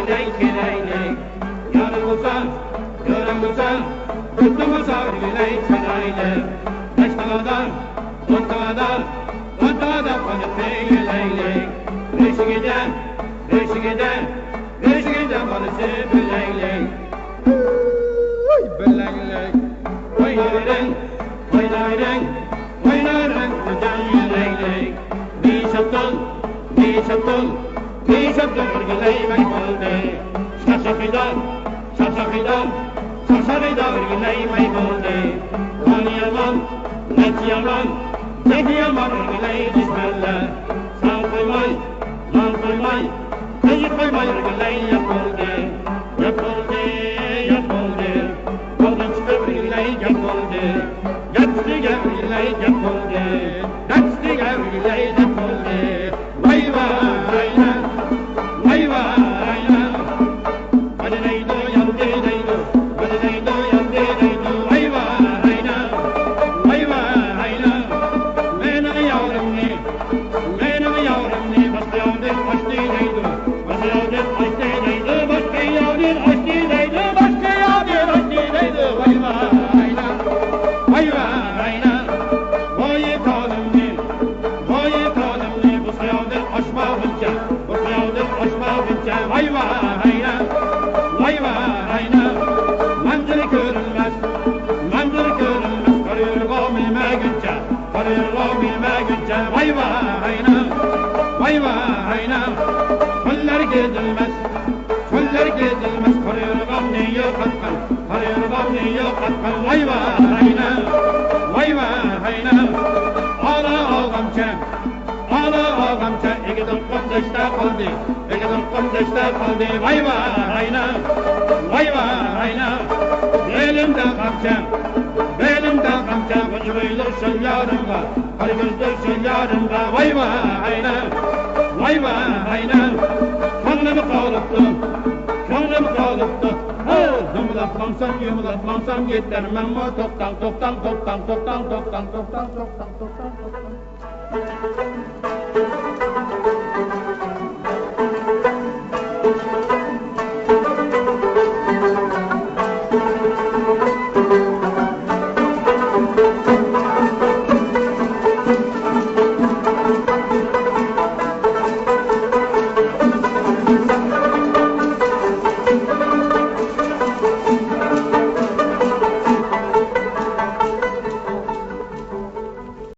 kelaylik. Yarılsa, yarılsa, tutulsa bilay kelaylik. Beştağadan, ontağadan, ontağadan kanıp kelaylik. Beşigiden, beşigiden, beşigiden balısı bilaylik. Bilaylik. Oynayırın, oynayırın, oynayırın kucan yüreğlik. Bir şaptın, bir şaptın, bir şaptın ırgılaymak oldu. Şaşakıdan, şaşakıdan, şaşakıdan ırgılaymak oldu. Lan yaman, net yaman, net yaman ırgılay düşmanlar. San koymay, lan koymay, teyit koymay ırgılay yapıldı. Yapıldı, yapıldı. Golden çıkıp ırgılay yapıldı. Yaptı ırgılay yapıldı. Yaptı ırgılay yapıldı. Vay vay la, vay vay la. Hadi neydo yandı neydo, hadi neydo yandı neydo. Vay vay la, vay vay la. Benim yavrum ne, benim yavrum ne. Başka yavrum açtı neydo, başka yavrum açtı neydo. Başka yavrum açtı neydo, başka yavrum açtı neydo. Vay vay la, vay vay la. Vay kalım ne, vay kalım ne. Bu sayavdır aşmağınca, bu sayavdır aşmağınca. Vay vay la, vay vay la. Manzara görünmez, manzara görünmez. Karayırgam ilmegünce, karayırgam ilmegünce. Vay vay la, vay vay la. Çöller gezilmez, çöller gezilmez. Karayırgam neyi katkan, karayırgam neyi katkan. Vay vay la, vay vay la. Ağla ağamça, ağla ağamça. Egidin kondaşta kaldı, egidin kondaşta kaldı. Vay vay la, vay vay la. Belimde kamçam, belimde kamçam. Kıcırıydır şellarımda, kıcırıydır şellarımda. Vay vay la, vay vay la. Kanım kalıptı, kanım kalıptı. Yumlatlamsam, yumlatlamsam yetermem mi? Toktan, toktan, toktan, toktan, toktan, toktan, toktan, toktan, toktan.